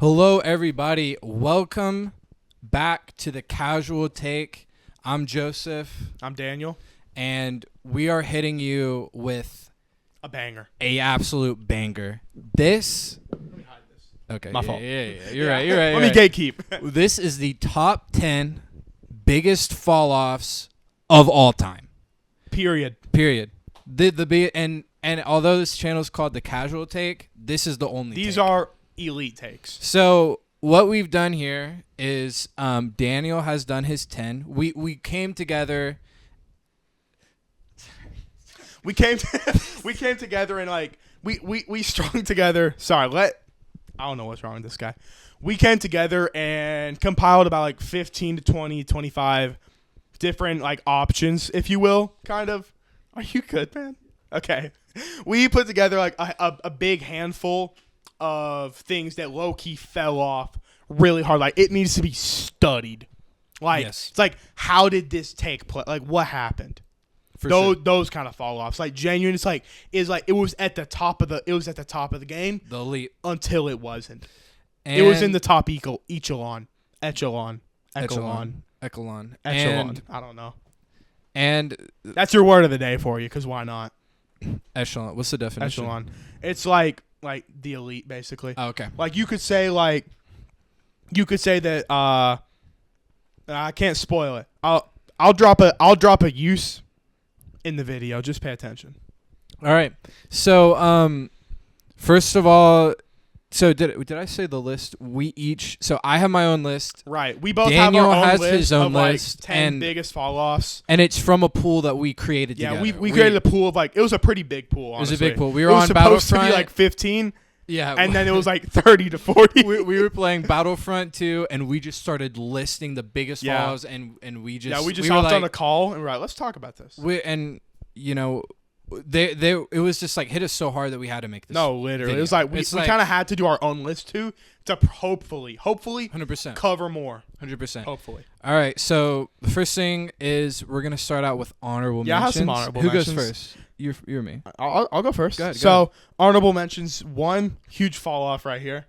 Hello, everybody. Welcome back to the Casual Take. I'm Joseph, I'm Daniel. and we are hitting you with A banger. a absolute banger. This. Let me hide this. Okay. My yeah, fault. Yeah. You're right. You're right. Let me gatekeep. This is the top 10 biggest fall offs of all time. Period. Period. And although this channel is called the Casual Take, this is the only. These take. are elite takes. So what we've done here is Daniel has done his 10. We came together. We came together and we strung together. I don't know what's wrong with this guy. We came together and compiled about 15 to 20, 25 different options, if you will, kind of. Are you good, man? Okay. We put together a big handful of things that low-key fell off really hard. It needs to be studied. Yes. It's how did this take place? What happened? Those kind of fall offs. Genuine. It was at the top of the game. The elite. Until it wasn't. And It was in the top echelon. echelon. I don't know. And That's your word of the day for you, because why not? echelon. What's the definition? Echelon. It's like the elite, basically. Oh, okay. You could say that I can't spoil it. I'll drop a use in the video. Just pay attention. All right. So first of all, so did I say the list? We each. So I have my own list. Right. We both Daniel have our own has list his own of list, 10 and biggest fall offs. And it's from a pool that we created Yeah, together. we created a pool of it was a pretty big pool, honestly. It was a big pool. We were it was on supposed to Battlefront. be 15. Yeah. And then it was 30 to 40. we were playing Battlefront 2, and we just started listing the biggest Yeah. falls, and we just we were hopped on a call and we're let's talk about this. It was just hit us so hard that we had to make this. No, literally, video. it was we kind of had to do our own list too to hopefully 100%. cover more. 100%. Hopefully. All right, so the first thing is we're gonna start out with honorable Yeah, I have mentions. some honorable Who mentions. goes first? You're me. I'll go first. Go ahead, so honorable mentions. One huge fall off right here.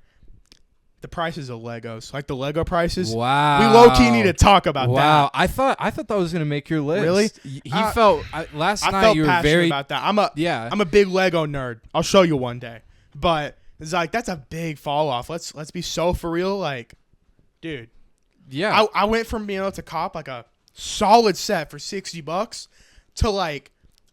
The prices of Legos, the Lego prices. Wow. We low key need to talk about that. Wow. I thought that was gonna make your list. Really? He felt last I night felt you were passionate very about that. yeah. I'm a big Lego nerd. I'll show you one day. But it's that's a big fall off. Let's be so for real. Dude. Yeah. I went from being able to cop a solid set for $60 to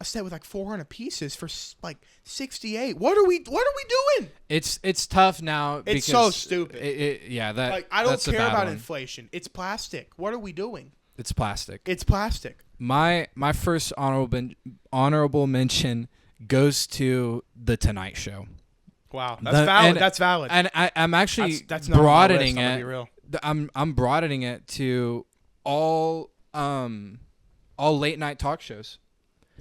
a set with 400 pieces for 68. What are we doing? It's tough now. It's because so stupid. I don't that's a care bad about one. inflation. It's plastic. What are we doing? It's plastic. It's plastic. My first honorable mention goes to the Tonight Show. Wow, that's valid. That's valid. And I'm actually that's not broadening on my list, I'm gonna it. be real. I'm broadening it to all late night talk shows.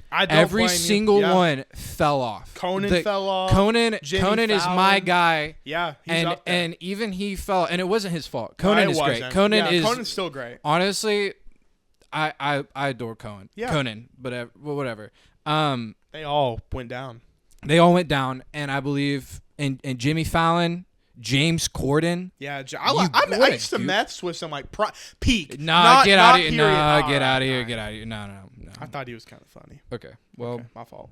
Every single one fell off. Conan fell off. Conan Jimmy is my guy. Yeah, he's up there. And even he fell, and it wasn't his fault. Conan is great. Conan's still great. Honestly, I adore Conan. Yeah. Conan, but whatever. They all went down. They all went down, and I believe in Jimmy Fallon, James Corden. Yeah, I used to mess with some peak. Nah, get out of here. Period. Nah, All get out of right, here. all right. Get out of here. No. I thought he was kind of funny. Okay, well, Okay, my fault.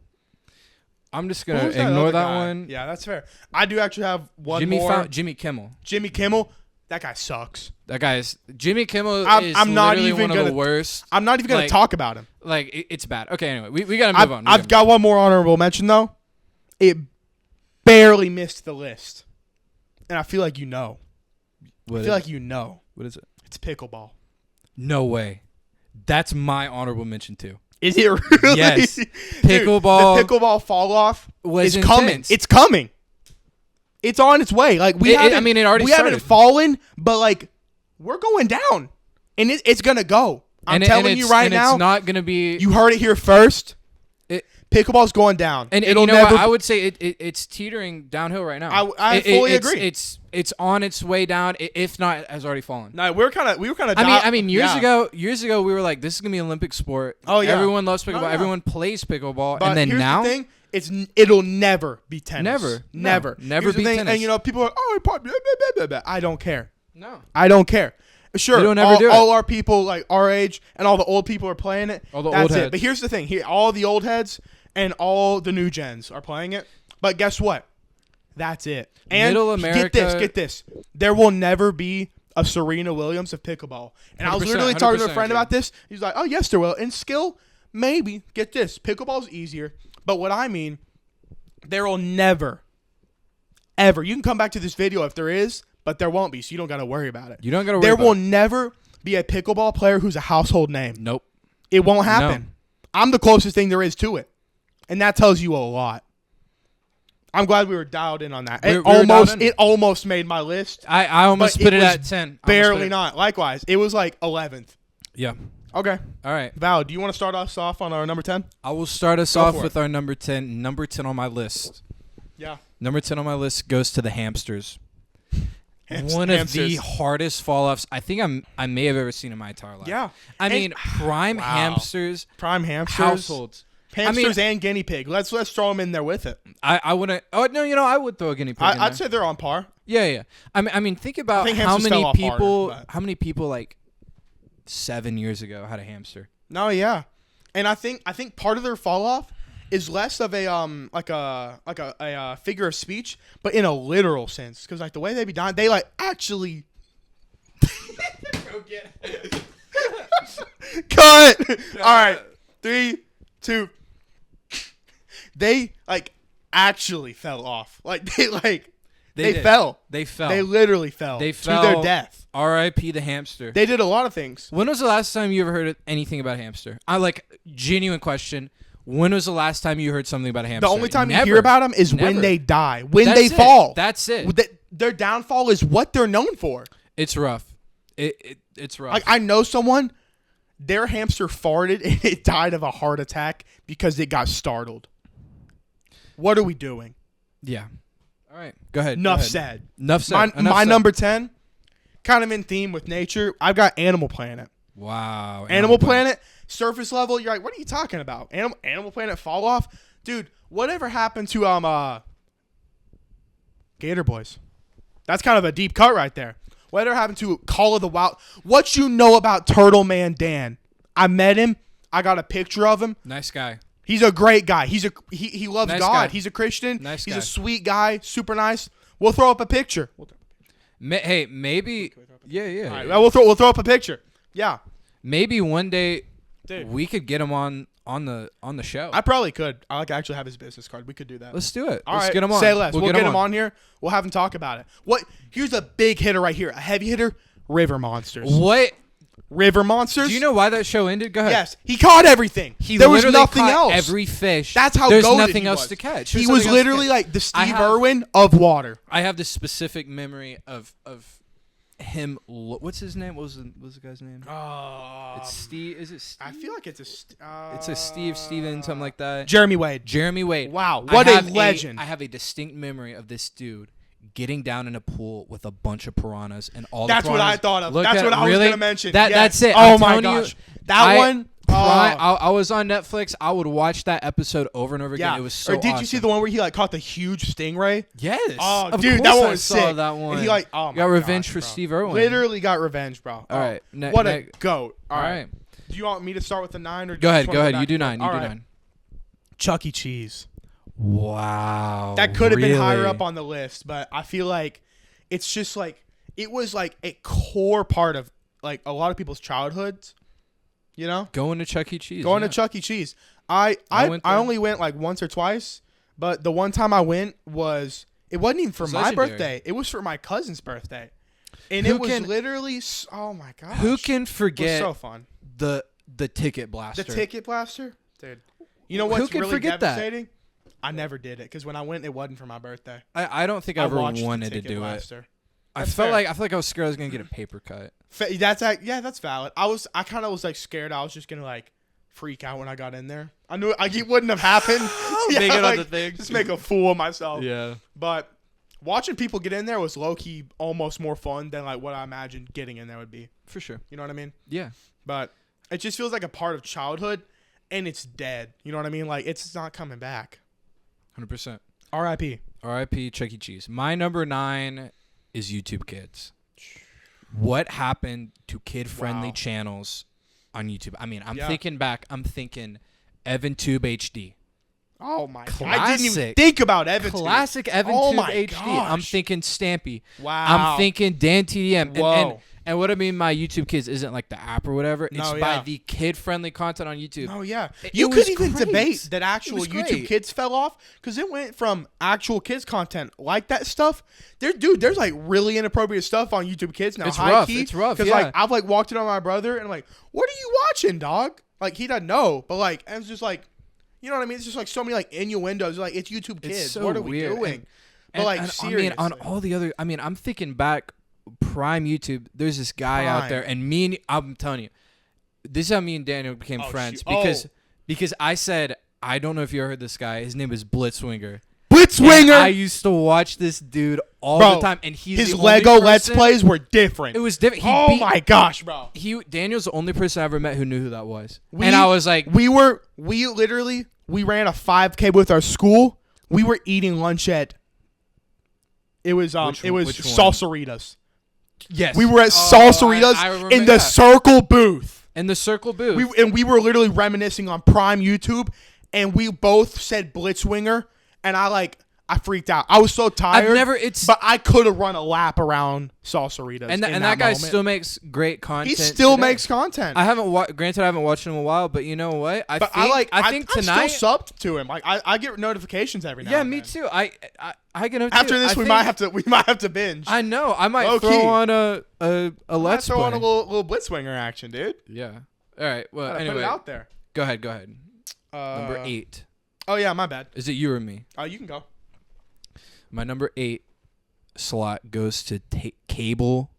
I'm just gonna Who's ignore other that guy? one. Yeah, that's fair. I do actually have one more. Jimmy Kimmel. Jimmy Kimmel. That guy sucks. That guy's Jimmy Kimmel is I'm not literally even one of the worst. I'm not even gonna talk about him. It's bad. Okay, anyway, we gotta move on. I've got one more honorable mention though. It barely missed the list, and I feel like you know. What is it? It's pickleball. No way. That's my honorable mention too. Is it really? Yes. Dude, Pickleball. the pickleball fall off was is coming. intense. It's coming. It's on its way. It already we started. haven't fallen, but we're going down, and it's gonna go. I'm telling you right now. It's not gonna be. You heard it here first. Pickleball's going down. And it'll you know never. what? I would say it's teetering downhill right now. I fully agree. It's on its way down. If not, it has already fallen. No, we were kind of. I mean, years ago, we were like, this is gonna be an Olympic sport. Oh yeah, everyone loves pickleball. No, yeah. Everyone plays pickleball, But and then here's now, the thing, It'll never be tennis. Never. Never. No, never Here's the be thing, tennis. And you know, people are like, oh, blah, blah, blah, blah. I don't care. No. I don't care. Sure, We don't ever do it. all our people like our age and all the old people are playing it. All the That's old it. heads. But here's the thing: all the old heads and all the new gens are playing it. But guess what? That's it. And Middle America. Get this. There will never be a Serena Williams of pickleball. And I was 100%, literally talking to a 100%, friend dude. about this. He's like, "Oh, yes, there will." In skill, maybe. Get this: pickleball's easier. But what I mean, there will never, ever. You can come back to this video if there is, but there won't be. So you don't got to worry about it. You don't got to worry There about will it. never be a pickleball player who's a household name. Nope. It won't happen. I'm the closest thing there is to it. And that tells you a lot. I'm glad we were dialed in on that. We were dialed in. It almost made my list. I almost but put it was at 10. Barely not. Likewise. It was like 11th. Yeah. Okay. All right. Val, do you want to start us off on our number 10? I will start us Go off for with our number 10. Number 10 on my list. Yeah. Number 10 on my list goes to the hamsters. One of the hardest fall-offs I think I may have ever seen in my entire life. Yeah. I mean, prime Wow. hamsters, Prime hamsters. households. Hamsters and guinea pig. Let's throw them in there with it. I wouldn't. Oh no, I would throw a guinea pig. in I'd there. say they're on par. Yeah. I mean, think about think how hamsters many fell off people, harder, but- how many people like 7 years ago had a hamster. No, yeah, and I think part of their fall off is less of a like a figure of speech, but in a literal sense, because like the way they be dying, they like actually. Cut. All right, 3, 2. They like actually fell off. Like they did. fell. They fell. They literally fell. They to fell. their death. R.I.P. the hamster. They did a lot of things. When was the last time you ever heard anything about a hamster? I like genuine question. When was the last time you heard something about a hamster? The only time Never. you hear about them is Never. when they die, when That's they it. fall. That's it. Their downfall is what they're known for. It's rough. It's rough. Like I know someone, their hamster farted and it died of a heart attack because it got startled. What are we doing? Yeah. All right. Go ahead. Enough go ahead. said. Enough said. My number 10, kind of in theme with nature. I've got Animal Planet. Wow. Animal Planet, surface level. You're like, what are you talking about? Animal Planet fall off, dude. Whatever happened to Gator Boys? That's kind of a deep cut right there. Whatever happened to Call of the Wild? What you know about Turtle Man Dan? I met him. I got a picture of him. Nice guy. He's a great guy. He loves Nice God. guy. He's a Christian. Nice He's guy. a sweet guy. Super nice. We'll throw up a picture. Hey, maybe. Yeah. All right, we'll throw up a picture. Yeah. Maybe one day Dude. we could get him on the show. I probably could. I actually have his business card. We could do that. Let's do it. All Let's right, get him on. Say less. We'll get get him on here. We'll have him talk about it. Here's a big hitter right here. A heavy hitter. River Monsters. What? River Monsters. Do you know why that show ended? Go ahead. Yes. He caught everything. He there was literally nothing caught else. Every fish. That's how there's goated nothing he else was. to catch. He There's was nothing else to literally catch. like the I Steve have- Irwin of water. I have this specific memory of him. What's his name? What was the guy's name? It's Steve. Is it? Steve? I feel like it's It's a Steven, something like that. Jeremy Wade. Jeremy Wade. Wow, what I a have legend. I have a distinct memory of this dude getting down in a pool with a bunch of piranhas and all. That's the what I piranhas. thought of. Look That's at- what I was really? gonna mention. That Yes. that's it. Oh I'm my telling you, gosh, that one. I was on Netflix. I would watch that episode over and over again. Yeah. It was so Or did awesome. you see the one where he like caught the huge stingray? Yes. Oh, Of dude, course that one I was saw sick. that one. And he like, oh my got revenge gosh, for bro. Steve Irwin. Literally got revenge, bro. All right. What a goat. All right. Do you want me to start with the 9 or? Go ahead. just Go wanna ahead. back You do and forth? 9. You All do right. 9. Chuck E. Cheese. Wow. That could have been higher really? up on the list, but I feel like it's just like it was like a core part of like a lot of people's childhoods. You know, Going to Chuck E. Cheese. going yeah. to Chuck E. Cheese. I went there. only went like once or twice, but the one time I went it wasn't even for It's my legendary. birthday. It was for my cousin's birthday, and Who it was can- literally oh my gosh. Who can It was forget so fun. the ticket blaster? The ticket blaster, dude. You know Who what's can really forget that? devastating? I never did it because when I went, it wasn't for my birthday. I don't think I ever watched the wanted to ticket do it. blaster. I That's felt fair. like I was scared I was gonna get a paper cut. That's valid. I kind of was like scared I was just gonna like freak out when I got in there. I knew it wouldn't have happened. Make it on like, the thing. Just make a fool of myself. Yeah. But watching people get in there was low key almost more fun than like what I imagined getting in there would be. For sure. You know what I mean? Yeah. But it just feels like a part of childhood, and it's dead. You know what I mean? Like it's not coming back. 100%. R.I.P. R.I.P. Chuck E. Cheese. My number 9 is YouTube Kids. What happened to kid-friendly channels on YouTube? I mean, I'm thinking back. I'm thinking EvanTube HD. Oh my god! I didn't even think about EvanTube. Classic EvanTube HD. Gosh. I'm thinking Stampy. Wow. I'm thinking Dan TDM. Whoa. And what I mean by YouTube Kids isn't like the app or whatever. It's by the kid-friendly content on YouTube. Oh, yeah. You could even debate that actual YouTube Kids fell off because it went from actual kids content like that stuff. There's like really inappropriate stuff on YouTube Kids now. It's rough. It's rough, because like I've like walked in on my brother and I'm like, what are you watching, dog? Like he doesn't know, but like and it's just like, you know what I mean? It's just like so many like innuendos. Like it's YouTube Kids. It's so what are we weird. doing? But like seriously, I mean, on all the other. I mean, I'm thinking back. Prime YouTube, there's this guy out there, and I'm telling you, this is how me and Daniel became friends because I said, I don't know if you ever heard this guy. His name is Blitzwinger. And I used to watch this dude all the time, and his Lego Let's Plays were different. It was different. My gosh, bro! Daniel's the only person I ever met who knew who that was, and I was like, we ran a 5K with our school. We were eating lunch at. It was Salsaritas. Yes. We were at Salsaritas in the Circle booth. In the Circle booth. We were literally reminiscing on Prime YouTube, and we both said Blitzwinger, and I freaked out. I was so tired. But I could have run a lap around Salsaritas. And that guy still makes great content. He still makes content. I haven't watched him in a while, but you know what? I think tonight I'm still subbed to him. Like I get notifications every now. Yeah, and me then. too. I get notifications. After this, we might have to binge. I know. I might throw on a Let's Play. Throw on a little Blitzwinger action, dude. Yeah. All right. Well, anyway, put it out there. Go ahead. Number 8. Oh yeah, my bad. Is it you or me? You can go. My number 8 slot goes to cable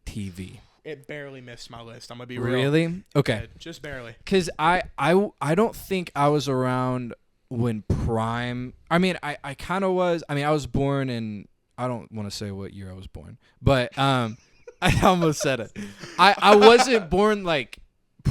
TV. It barely missed my list. I'm gonna be real. Really? Okay. Just barely. Because I don't think I was around when Prime. I mean, I kind of was. I mean, I was born in. I don't want to say what year I was born, but I almost said it. I wasn't born like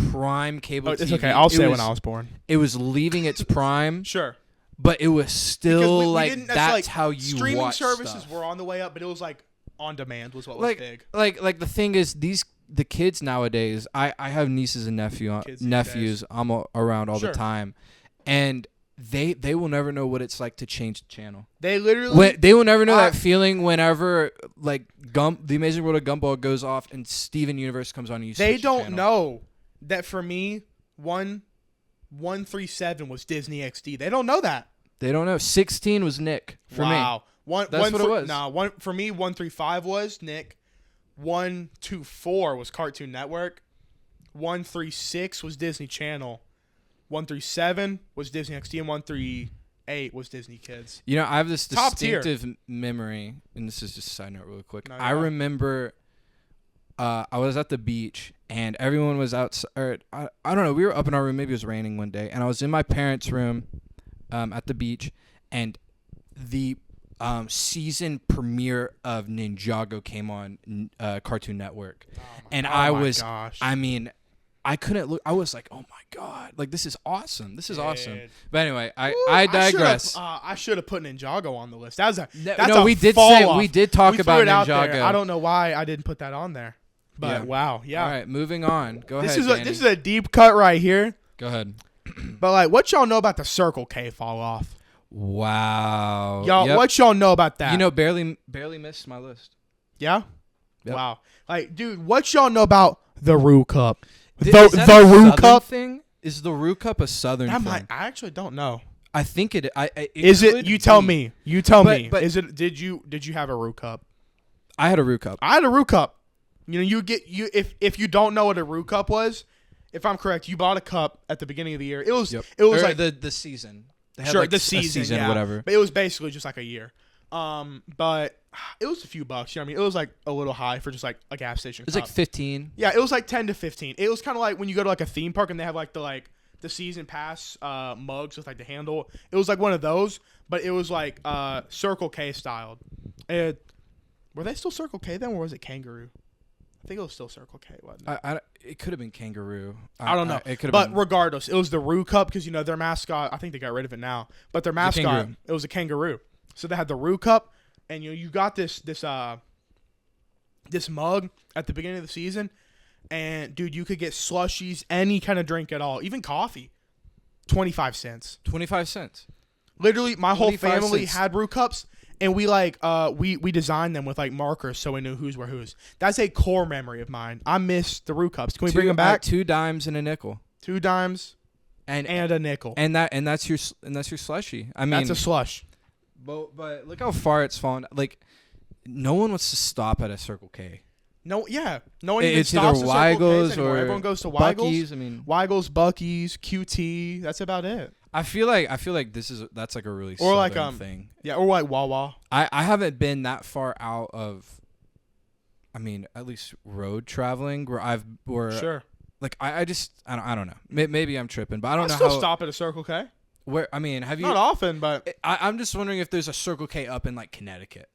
Prime cable TV. It's okay. I'll say when I was born. It was leaving its prime. Sure. But it was still like that's like, how you streaming watch services stuff. were on the way up, but it was like on demand was what was big. Like the thing is the kids nowadays. I have nieces and nephews. I'm around all the time, and they will never know what it's like to change the channel. They literally they will never know that feeling whenever like The Amazing World of Gumball goes off and Steven Universe comes on. And they don't know that for me 137 was Disney XD. They don't know that. They don't know. 16 was Nick for me. Wow. That's what it was. Nah, for me 135 was Nick. 124 was Cartoon Network. 136 was Disney Channel. 137 was Disney XD, and 138 was Disney Kids. You know, I have this distinctive memory, and this is just a side note really quick. I remember I was at the beach, and everyone was outside. I don't know. We were up in our room. Maybe it was raining one day, and I was in my parents' room at the beach, and the season premiere of Ninjago came on Cartoon Network. I mean, I couldn't look. I was like, oh my god, like this is awesome. This is awesome. But anyway, I digress. I should have put Ninjago on the list. We did talk about Ninjago. I don't know why I didn't put that on there. But wow, yeah. All right, moving on. Go ahead. This is a deep cut right here. Go ahead. But like, what y'all know about the Circle K fall off? Wow. Y'all, what y'all know about that? You know, barely missed my list. Yeah. Yep. Wow. Like, dude, what y'all know about the Roo Cup? The Roo Cup thing? Is the Roo Cup a Southern thing? I actually don't know. I think it. Is it? You tell me. You tell me. But is it? Did you have a Roo Cup? I had a Roo Cup. I had a Roo Cup. You know, if you don't know what a Roo Cup was, if I'm correct, you bought a cup at the beginning of the year. It was like the season. They had the season, yeah. Whatever. But it was basically just like a year. But it was a few bucks. You know what I mean? It was like a little high for just like a gas station. It was like 15. Yeah, it was like 10 to 15. It was kind of like when you go to like a theme park and they have like the season pass mugs with like the handle. It was like one of those, but it was like Circle K styled. Were they still Circle K then, or was it Kangaroo? I think it was still Circle K, wasn't it? It could have been Kangaroo. I don't know. It could have but been. Regardless, it was the Roo Cup because, their mascot, I think they got rid of it now. But their mascot, it was a kangaroo. So they had the Roo Cup, and you got this mug at the beginning of the season. And, dude, you could get slushies, any kind of drink at all, even coffee, 25 cents. 25 cents. Literally, my whole family had Roo Cups. And we we designed them with like markers so we knew whose were whose. That's a core memory of mine. I miss the Roo Cups. Can we bring them back? 2 dimes and a nickel. 2 dimes and a nickel. And that's your slushie. I mean, that's a slush. But look how far it's fallen. Like, no one wants to stop at a Circle K. No, yeah, no one even stops at Circle K's anymore. Everyone goes to Weigel's. Buc-ee's, I mean, Weigel's, Buc-ee's, QT. That's about it. I feel like that's like a really southern thing. Yeah, or like Wawa. I haven't been that far out of, I mean, at least road traveling where sure. Like I don't know. Maybe I'm tripping, but I don't know still stop at a Circle K. Where I mean, have you? Not often, but I'm just wondering if there's a Circle K up in like Connecticut.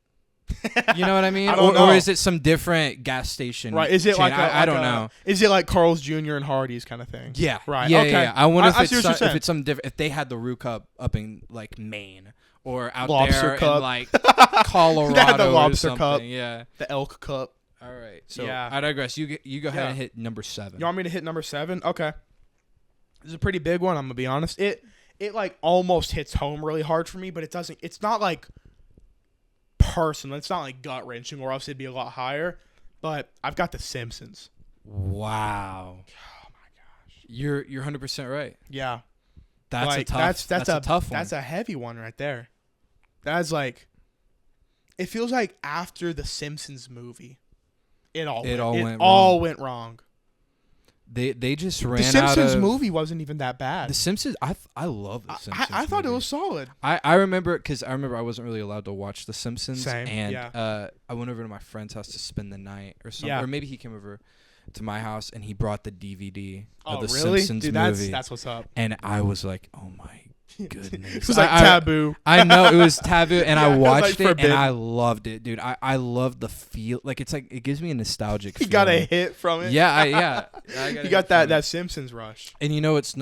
You know what I mean? I don't know. Or is it some different gas station? Right. Is it chain? like I don't know. Is it like Carl's Jr. and Hardee's kind of thing? Yeah. Right. Yeah, okay. Yeah. I wonder if it's some different. If they had the Roo Cup up in like Maine or out Lobster there Cup. in like Colorado they had the or Lobster something. Cup. Yeah. The Elk Cup. All right. So yeah. I digress. You go ahead and hit number 7. You want me to hit number 7? Okay. This is a pretty big one. I'm gonna be honest. It like almost hits home really hard for me, but it doesn't. It's not like personal. It's not like gut wrenching, or else it'd be a lot higher. But I've got The Simpsons. Wow. Oh my gosh. You're 100% right. Yeah. That's like, a tough. That's a tough one. That's a heavy one right there. That's like. It feels like after the Simpsons movie, it all went wrong. They just ran out of... The Simpsons out movie wasn't even that bad. The Simpsons, I love The Simpsons I thought movie. it was solid. I remember, because I wasn't really allowed to watch The Simpsons. Same, and yeah. I went over to my friend's house to spend the night or something. Yeah. Or maybe he came over to my house and he brought the DVD of the really? Simpsons Dude, movie. That's what's up. And I was like, oh my goodness. It was like taboo. I know, it was taboo, and Yeah, I watched like it and I loved it, dude. I love the feel. Like, it's like, it gives me a nostalgic feeling. You got a hit from it? Yeah, you got that Simpsons rush. And you know what's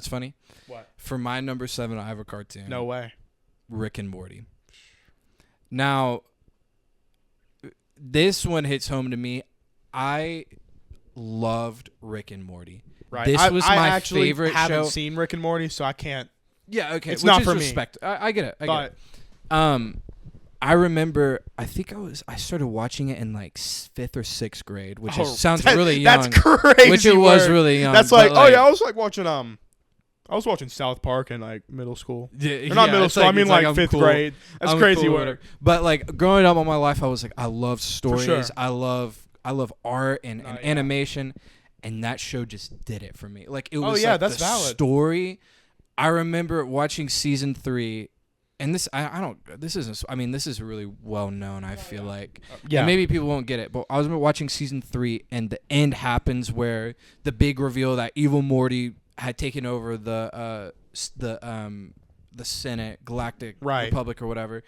funny? What? For my number 7, I have a cartoon. No way. Rick and Morty. Now, this one hits home to me. I loved Rick and Morty. Right. This was my actually favorite show. I haven't seen Rick and Morty, so I can't. Yeah, okay. It's not is for respect. me. I get it. I get it. I remember. I think I started watching it in like 5th or 6th grade, which sounds really young. That's crazy. Which it was really young. That's like, oh yeah, I was like watching I was watching South Park in like middle school. Yeah, or not middle school. I mean like 5th grade. That's crazy. Cool, but like growing up all my life, I was like, I love stories. Sure. I love art and animation, and that show just did it for me. Like, it was that's the valid. story. I remember watching season 3, and this this is really well known. I feel like, yeah, and maybe people won't get it, but I was watching season 3, and the end happens where the big reveal that evil Morty had taken over the Senate, Galactic Republic or whatever,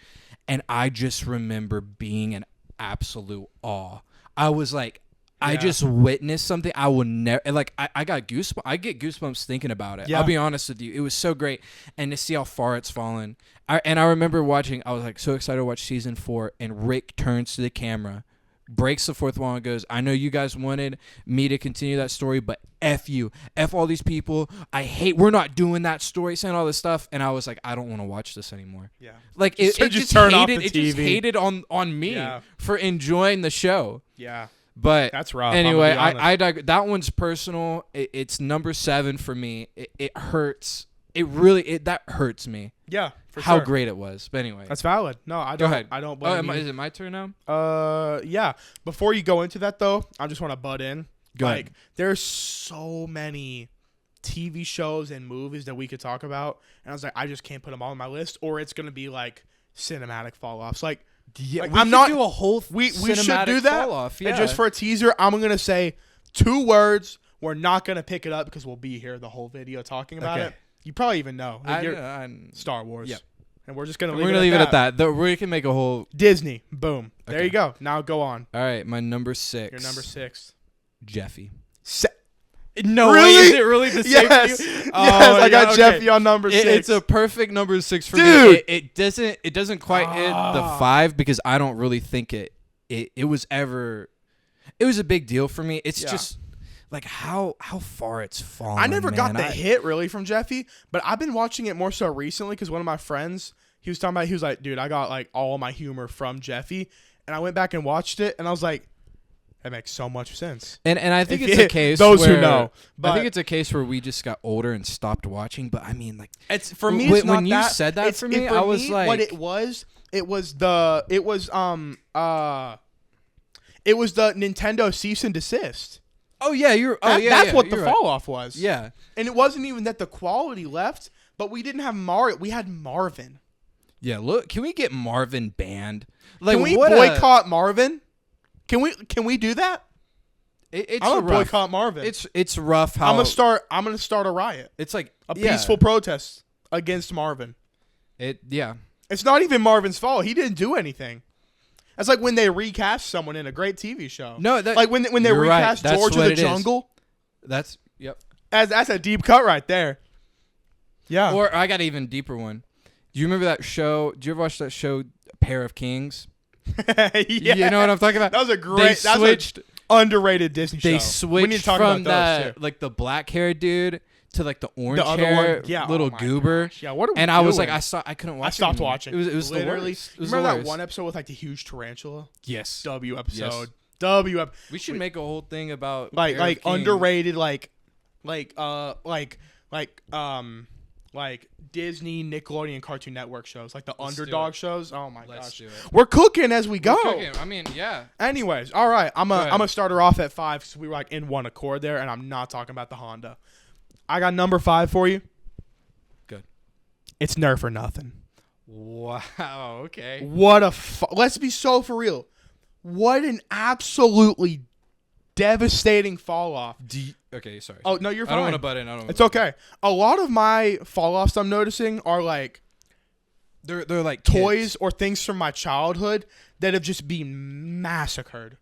and I just remember being in absolute awe. I was like, I just witnessed something I will never, like, I got goosebumps. I get goosebumps thinking about it. Yeah. I'll be honest with you. It was so great. And to see how far it's fallen. I remember watching, I was like so excited to watch season 4, and Rick turns to the camera, breaks the fourth wall, and goes, I know you guys wanted me to continue that story, but F you. F all these people. We're not doing that story, saying all this stuff. And I was like, I don't want to watch this anymore. Yeah. Like, it just turn off hated, the TV. It just hated on me for enjoying the show. Yeah. But that's rough. Anyway, that one's personal. It's number 7 for me. It hurts. That hurts me. Yeah, for how sure. great it was. But anyway, that's valid. No, I don't. Go ahead. I don't blame you. Is it my turn now? Yeah. Before you go into that though, I just want to butt in. Go ahead. There's so many TV shows and movies that we could talk about, and I was like, I just can't put them all on my list, or it's gonna be like cinematic fall offs. Like, yeah, like, we I'm not. Do a whole. We should do that. Fall-off, yeah. And just for a teaser, I'm gonna say 2 words. We're not gonna pick it up because we'll be here the whole video talking about it. You probably even know. Like, I Star Wars. Yep. And we're just gonna leave it at that. We can make a whole Disney. Boom. There Okay. you go. Now go on. All right, my number 6. Your number 6. Jeffy. No Really? way. Is it really the same? Yes. For you? Yes. Oh, I got okay. Jeffy on number 6. It's a perfect number 6 for Dude. me. It doesn't quite hit the 5 because I don't really think it was ever. It was a big deal for me. It's just like how far it's fallen. I never got the man. hit really from Jeffy, but I've been watching it more so recently because one of my friends, he was like, dude, I got like all my humor from Jeffy, and I went back and watched it, and I was like, that makes so much sense. And I think it's a case those where, who know. But I think it's a case where we just got older and stopped watching. But I mean, like, it's for me. It's when not you that. said that for me, I was like, what it was the Nintendo cease and desist. oh yeah, That's what the you're fall off was. Yeah, and it wasn't even that the quality left, but we didn't have Mario. We had Marvin. yeah. Look, can we get Marvin banned? Like, Can we what boycott Marvin? Can we do that? It's I'm gonna rough. boycott Marvin. It's rough. How I'm gonna start a riot. It's like A peaceful protest against Marvin. Yeah. It's not even Marvin's fault. He didn't do anything. It's like when they recast someone in a great TV show. No, like when they you're right. recast That's George of what the it is. Jungle. Yep. That's a deep cut right there. Yeah. Or I got an even deeper one. Do you remember that show? Did you ever watch that show, Pair of Kings? Yeah. You know what I'm talking about? That was a great. They switched. Underrated Disney show. They We switched need to talk from about those that too. like the black haired dude to like the orange other hair one? Yeah, little oh my goober. gosh. Yeah, what are we And I was doing? like, I couldn't watch. I stopped it anymore. watching. It was literally. the worst. It was Remember the that worst. one episode with like the huge tarantula? Yes. W episode. Yes. W episode. We should make a whole thing about Like Pair of Kings. underrated like Disney, Nickelodeon, Cartoon Network shows, like the Let's do underdog it. shows. Oh my Let's gosh, do it. we're cooking as we go. We're cooking. I mean, yeah. Anyways, all right, I'm Go ahead. gonna start her off at 5 because we were like in one accord there, and I'm not talking about the Honda. I got number 5 for you. Good. It's Nerf or Nothing. Wow. Okay. What a let's be so for real. What an absolutely devastating fall off. Okay. Sorry. Oh no, you're fine. I don't want to butt in. It's okay. A lot of my fall offs I'm noticing are like They're like toys kids. or things from my childhood that have just been massacred.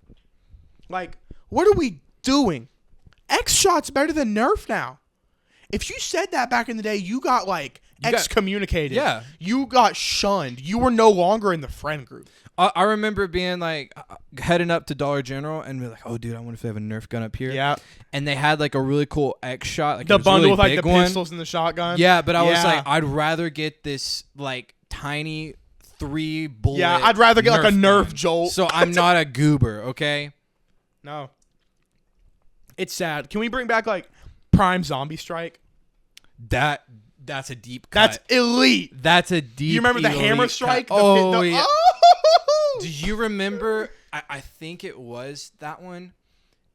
Like, what are we doing? X-Shot's better than Nerf now. If you said that back in the day, you got like excommunicated. Yeah. You got shunned. You were no longer in the friend group. I remember being like heading up to Dollar General and be like, oh dude, I wonder if they have a Nerf gun up here. Yeah. And they had like a really cool X-Shot, like The it was bundle really with like the big one. pistols and the shotgun. Yeah, but I was Yeah. like, I'd rather get this like tiny 3 bullet. Yeah, I'd rather get like a Nerf gun. Jolt. So I'm not a goober, okay? No. It's sad. Can we bring back like Prime Zombie Strike? That's a deep cut. That's elite. That's a deep. You remember the elite hammer cut. strike? Oh yeah. Oh! Do you remember? I think it was that one.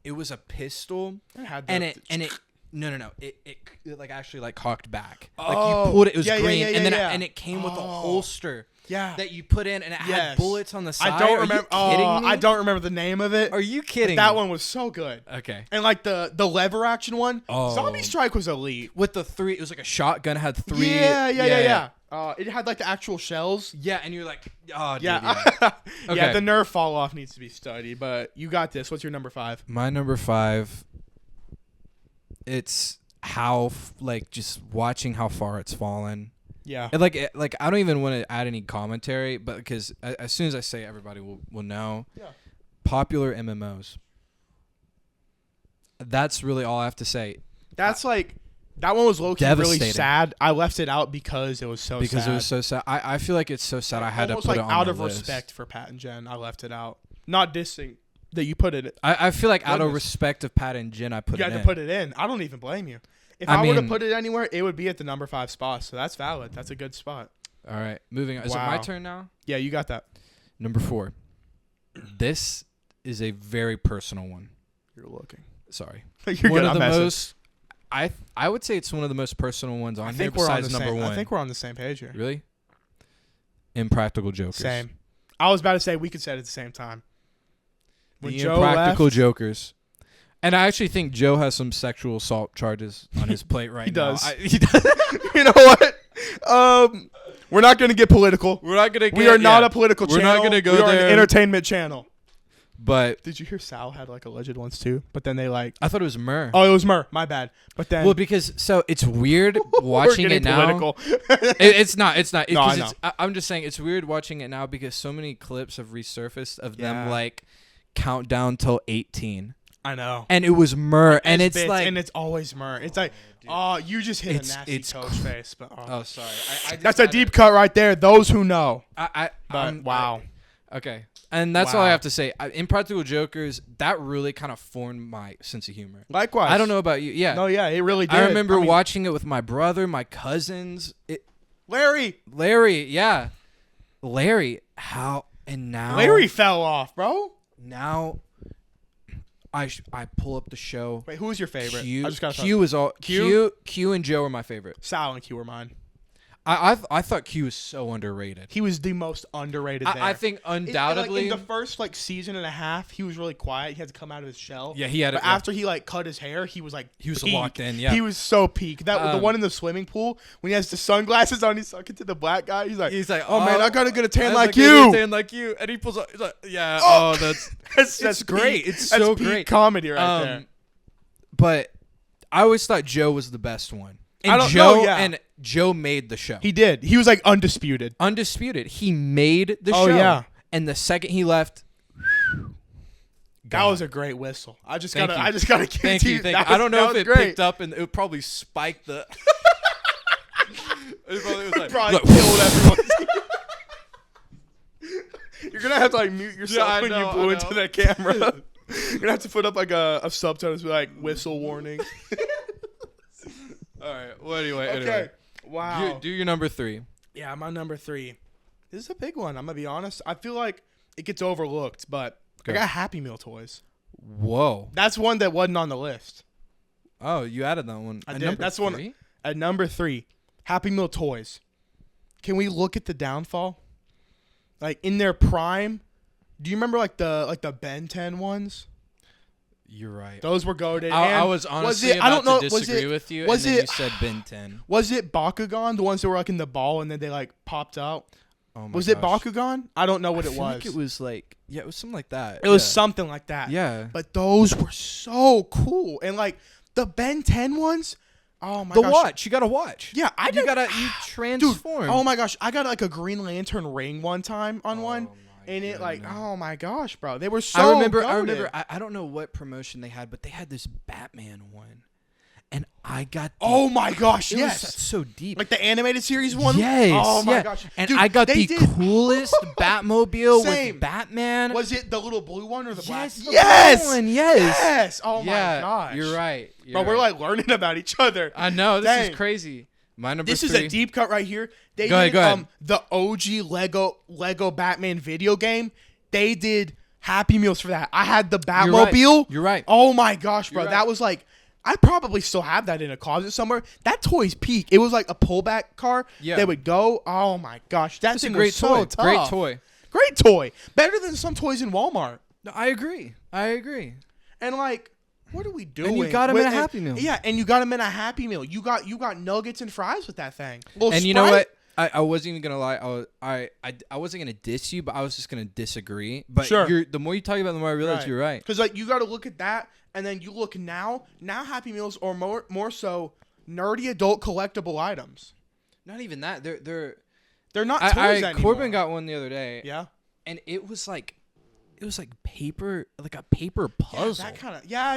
It was a pistol, It had and the- it. No. It like actually like cocked back. Like Oh, you pulled it. It was yeah, yeah, green, yeah, and then yeah. and it came with a Oh. holster Yeah. that you put in, and it had Yes. bullets on the side. I don't Are remember. You kidding me? I don't remember the name of it. Are you kidding? That me? one was so good. Okay. And like the lever action one, Oh. Zombie Strike was elite. With the 3, it was like a shotgun. It had 3. Yeah. It had like the actual shells. Yeah, and you're like, oh, dude, Yeah. yeah. Yeah, Okay. the Nerf fall off needs to be studied, but you got this. What's your number 5? My number 5. It's how just watching how far it's fallen. Yeah. And like I don't even want to add any commentary, but because as soon as I say it, everybody will know. Yeah. Popular MMOs. That's really all I have to say. That's like that one was low-key really Devastating. sad. I left it out because it was so Because sad. it was so sad. I feel like it's so sad. I had to Almost put like it on out my of list. respect for Pat and Jen, I left it out. Not dissing that you put it. I feel like out of Goodness. respect of Pat and Jen, I put You it had in. to put it in. I don't even blame you. If I I would have mean- put it anywhere, it would be at the number 5 spot. So that's valid. That's a good spot. All right, moving on. Is it my Wow. turn now? Yeah, you got that. Number 4. This is a very personal one. You're looking. Sorry. You're One good. of I'm the messing. most. I would say it's one of the most personal ones on I here think we're on the besides number same. 1. I think we're on the same page here. Really? Impractical Jokers. Same. I was about to say we could say it at the same time. When The Joe Impractical left, Jokers. And I actually think Joe has some sexual assault charges on his plate right He now. does. He does. you know what? We're not gonna get political. We're not gonna. We are not a political channel. We're not gonna go there. We are there. an entertainment channel. But did you hear Sal had like alleged ones too? But then they like. I thought it was Murr. Oh, it was Murr. My bad. But then. Well, because so it's weird watching it now. It's not. It's not. No, I know. I'm just saying it's weird watching it now because so many clips have resurfaced of them like countdown till 18. I know. And it was Murr, and it's like, and it's always Murr. It's like, oh, you just hit a nasty coach face. But oh, sorry. That's a deep cut right there. Those who know. Wow. Okay. And that's all I have to say. Impractical Jokers, that really kind of formed my sense of humor. Likewise. I don't know about you. Yeah. No, yeah, it really did. I remember watching it with my brother, my cousins. Larry, yeah. Larry, how, and now. Larry fell off, bro. Now, I pull up the show. Wait, who was your favorite? Q and Joe were my favorite. Sal and Q were mine. I thought Q was so underrated. He was the most underrated there. I think undoubtedly. In the first season and a half, he was really quiet. He had to come out of his shell. Yeah, he had. But after he cut his hair, he was peak. Locked in. Yeah, he was so peak. The one in the swimming pool when he has the sunglasses on, he's talking to the black guy. He's like, oh man, I gotta get a tan like you. And he pulls up. He's like, yeah. Oh, that's great. It's so great comedy right there. But I always thought Joe was the best one. And And Joe made the show. He did. He was undisputed. Undisputed. He made the show. Oh yeah. And the second he left, that was a great whistle. I just gotta give it to you. Thank you. I don't know if it picked up and it would probably spike the. It probably killed everyone. You're gonna have to mute yourself when you blew into that camera. You're gonna have to put up a subtitle with whistle warning. All right. Well, anyway. Okay. Wow. Do your number 3. Yeah, my number 3. This is a big one. I'm gonna be honest. I feel like it gets overlooked, but I got Happy Meal toys. Whoa. That's one that wasn't on the list. Oh, you added that one. I did. That's one at number 3. Happy Meal toys. Can we look at the downfall? In their prime, do you remember the Ben 10 ones? You're right. Those were goated. I was honestly about to disagree with you, and then you said Ben 10. Was it Bakugan, the ones that were in the ball and then they popped out? Oh my was it Bakugan? I don't know what it was. I think it was it was something like that. It was something like that. Yeah. But those were so cool. And the Ben 10 ones, oh my gosh. The watch. You got a watch. Yeah, you transform. Dude, oh my gosh. I got a Green Lantern ring one time on one. And it oh my gosh, bro. They were so I remember I don't know what promotion they had, but they had this Batman one. And I got oh my gosh, yes. That's so deep. The animated series one? Yes. Oh my gosh. And dude, I got the coolest Batmobile with Batman. Was it the little blue one or the black? Yes. Blue one, yes. Yes. Oh my gosh. You're right. Bro, we're learning about each other. I know. This is crazy. My number 3. This is a deep cut right here. They go did ahead. The OG Lego Batman video game. They did Happy Meals for that. I had the Batmobile. You're right. Oh my gosh, bro. That was I probably still have that in a closet somewhere. That toy's peak. It was a pullback car. Yeah. That would go. Oh my gosh. That's a great toy. So tough. Great toy. Great toy. Better than some toys in Walmart. No, I agree. And what are we doing? And you got him in a Happy Meal. Yeah, and you got him in a Happy Meal. You got nuggets and fries with that thing. And you know what? I wasn't even gonna lie. I wasn't gonna diss you, but I was just gonna disagree. But sure. The more you talk about it, the more I realize you're right. Because you got to look at that, and then you look now. Now Happy Meals are more so nerdy adult collectible items. Not even that. They're not toys anymore. Corbin got one the other day. Yeah. And it was paper, a paper puzzle. Yeah, that kind of. Yeah.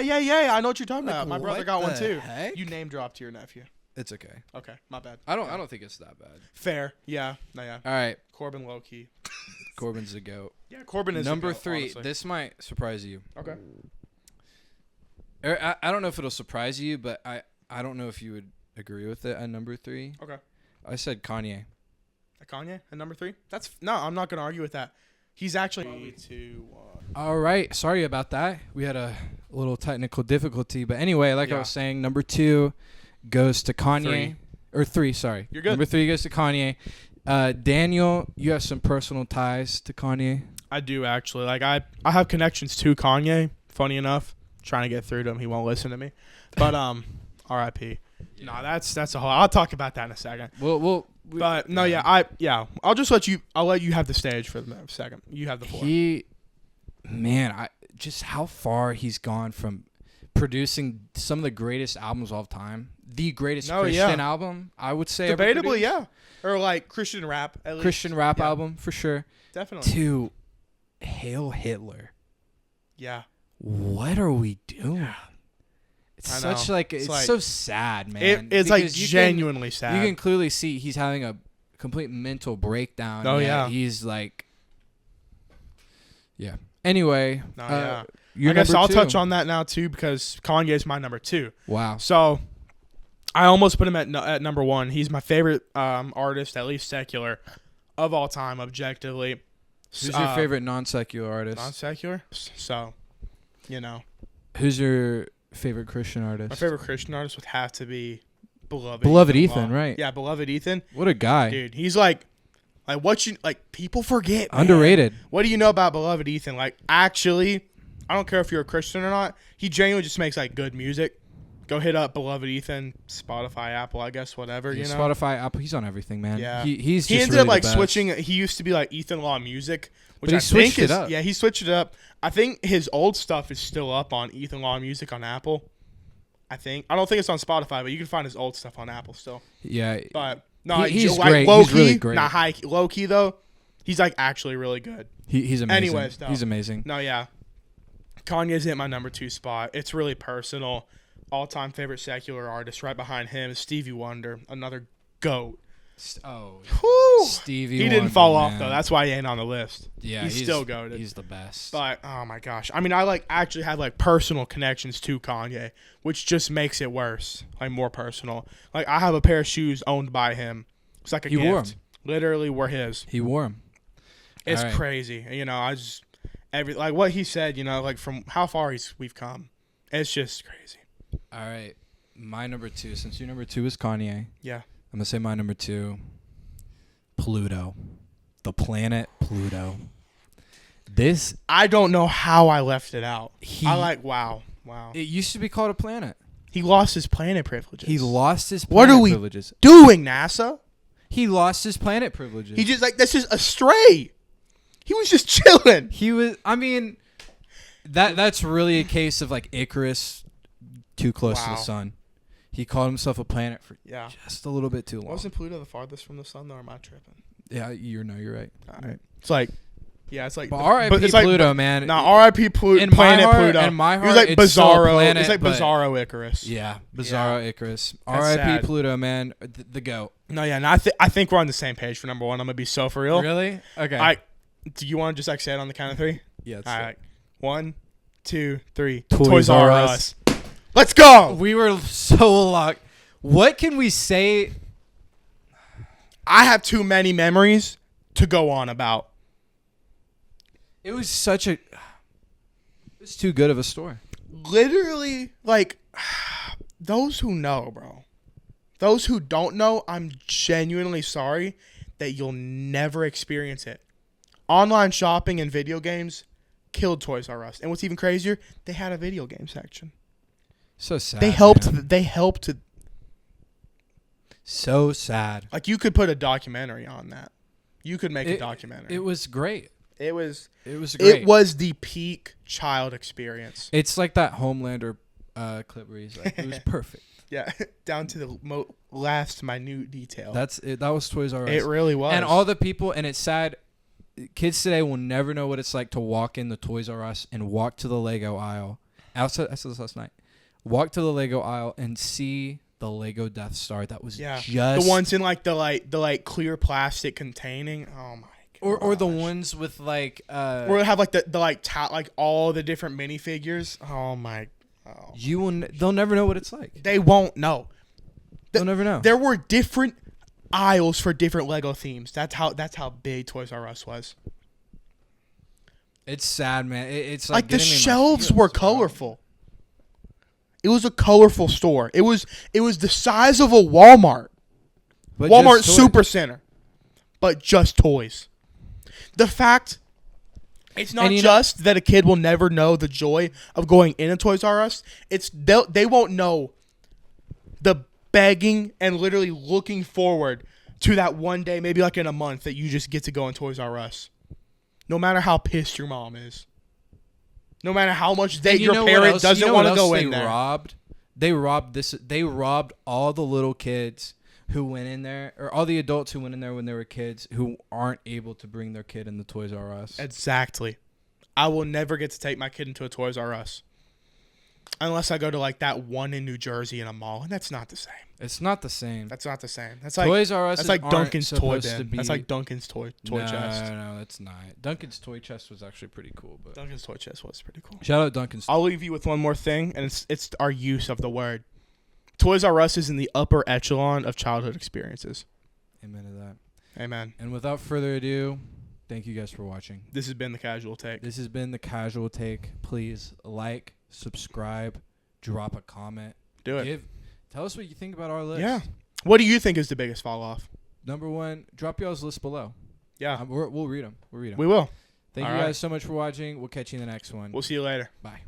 I know what you're talking about. My brother got one too. Heck? You name dropped to your nephew. It's okay. Okay, my bad. I don't think it's that bad. Fair. Yeah. No, yeah. All right. Corbin low key. Corbin's a goat. Yeah, Corbin is number a goat, 3. Honestly. This might surprise you. Okay. I don't know if it'll surprise you, but I don't know if you would agree with it at number 3. Okay. I said Kanye. Kanye at number 3? I'm not gonna argue with that. He's actually 3, 2, 1. All right. Sorry about that. We had a little technical difficulty, but anyway, I was saying, number 2 goes to Kanye. 3, sorry. You're good. Number 3 goes to Kanye. Daniel, you have some personal ties to Kanye. I do actually. I have connections to Kanye. Funny enough, trying to get through to him, he won't listen to me. But R.I.P. No, that's a whole. I'll talk about that in a second. But no, I'll just let you. I'll let you have the stage for the second. You have the floor. Just how far he's gone from producing some of the greatest albums of all time. The greatest Christian album, I would say. Debatably, yeah. Or like Christian rap, at least. Christian rap album, for sure. Definitely. To Hail Hitler. Yeah. What are we doing? It's such like it's so sad, man. It's like genuinely sad. You can clearly see he's having a complete mental breakdown. Oh yeah. He's like, yeah. Anyway, I guess I'll touch on that now too because Kanye is my number 2. Wow. So I almost put him at number 1. He's my favorite artist, at least secular, of all time, objectively. Who's your favorite non-secular artist? Non-secular? So, Who's your favorite Christian artist? My favorite Christian artist would have to be Beloved Ethan, right? Yeah, Beloved Ethan. What a guy. Dude, he's like people forget. Man. Underrated. What do you know about Beloved Ethan? Like, actually, I don't care if you're a Christian or not. He genuinely just makes like good music. Go hit up Beloved Ethan, Spotify, Apple, I guess, whatever. Spotify, Apple, he's on everything, man. Yeah, he ended really up like the best. switching. He used to be like Ethan Law Music, which he switched it up. Yeah, he switched it up. I think his old stuff is still up on Ethan Law Music on Apple. I don't think it's on Spotify, but you can find his old stuff on Apple still. Yeah, but no, he's like great. Low he's key, really great. not high, low key though. He's like actually really good. He's amazing. Anyways, though, he's amazing. No, yeah, Kanye's in my number 2 spot. It's really personal. All-time favorite secular artist. Right behind him is Stevie Wonder, another GOAT. Stevie. He didn't fall off though. That's why he ain't on the list. Yeah, he's still goated. He's the best. But oh my gosh, I mean, I like actually have like personal connections to Kanye, which just makes it worse. Like more personal. Like I have a pair of shoes owned by him. It's like a gift. Wore 'em. Literally were his. He wore them. It's crazy. I just like what he said. Like from how far we've come. It's just crazy. All right, my number 2. Since your number 2 is Kanye, yeah, I'm gonna say my number 2. Pluto, the planet Pluto. This I don't know how I left it out. Wow. It used to be called a planet. He lost his planet privileges. What are we privileges. doing, NASA? He lost his planet privileges. He just this is a stray. He was just chilling. He was. I mean, that's really a case of like Icarus. Too close to the sun. He called himself a planet for just a little bit too long. Wasn't Pluto the farthest from the sun, though, or am I tripping? Yeah, you're right. All right. It's like, it's like. But R.I.P. Pluto, man. No, R.I.P. Planet Pluto. In my heart, he was like Bizarro. Planet, it's like Bizarro Icarus. Yeah, Bizarro Icarus. R.I.P. Pluto, man. The GOAT. No, yeah, and I think we're on the same page for number 1. I'm gonna be so for real. Really? Okay. Do you want to just like say it on the count of 3? Yeah. All right. 1, 2, 3. Toys R Us. Let's go. We were so locked. What can we say? I have too many memories to go on about. It was it's too good of a story. Literally, like, those who know, bro. Those who don't know, I'm genuinely sorry that you'll never experience it. Online shopping and video games killed Toys R Us. And what's even crazier, they had a video game section. So sad. They helped. Man. They helped to. So sad. Like you could put a documentary on that. You could make a documentary. It was great. It was great. It was the peak child experience. It's like that Homelander clip where he's like, it was perfect. Yeah, down to the last minute detail. That's it. That was Toys R Us. It really was. And all the people, and it's sad. Kids today will never know what it's like to walk in the Toys R Us and walk to the Lego aisle. I said this last night. Walk to the Lego aisle and see the Lego Death Star. That was just the ones in like the clear plastic containing. Oh my god. Or the ones with like or have like like all the different minifigures. Oh my. Oh. They'll never know what it's like. They won't know. They'll never know. There were different aisles for different Lego themes. That's how big Toys R Us was. It's sad, man. It's like the shelves were colorful. It was a colorful store. It was the size of a Walmart. But Walmart Supercenter. But just toys. The fact it's not just that a kid will never know the joy of going in a Toys R Us. It's they won't know the begging and literally looking forward to that one day, maybe like in a month, that you just get to go in Toys R Us. No matter how pissed your mom is. No matter how much your parent doesn't want to go in there. They robbed all the little kids who went in there, or all the adults who went in there when they were kids, who aren't able to bring their kid in the Toys R Us. Exactly. I will never get to take my kid into a Toys R Us. Unless I go to like that one in New Jersey in a mall, and that's not the same. It's not the same. That's not the same. That's like Toys R Us. That's like Duncan's toy bin. That's like Duncan's toy chest. No, that's not. Duncan's toy chest was actually pretty cool. But Duncan's toy chest was pretty cool. Shout out Duncan's. I'll leave you with one more thing, and it's our use of the word. Toys R Us is in the upper echelon of childhood experiences. Amen to that. Amen. And without further ado, thank you guys for watching. This has been The Casual Take. This has been The Casual Take. Please like, subscribe, drop a comment. Do it. Tell us what you think about our list. Yeah. What do you think is the biggest fall off? Number one, drop y'all's list below. Yeah. We'll read them. We will. Thank you guys so much for watching. We'll catch you in the next one. We'll see you later. Bye.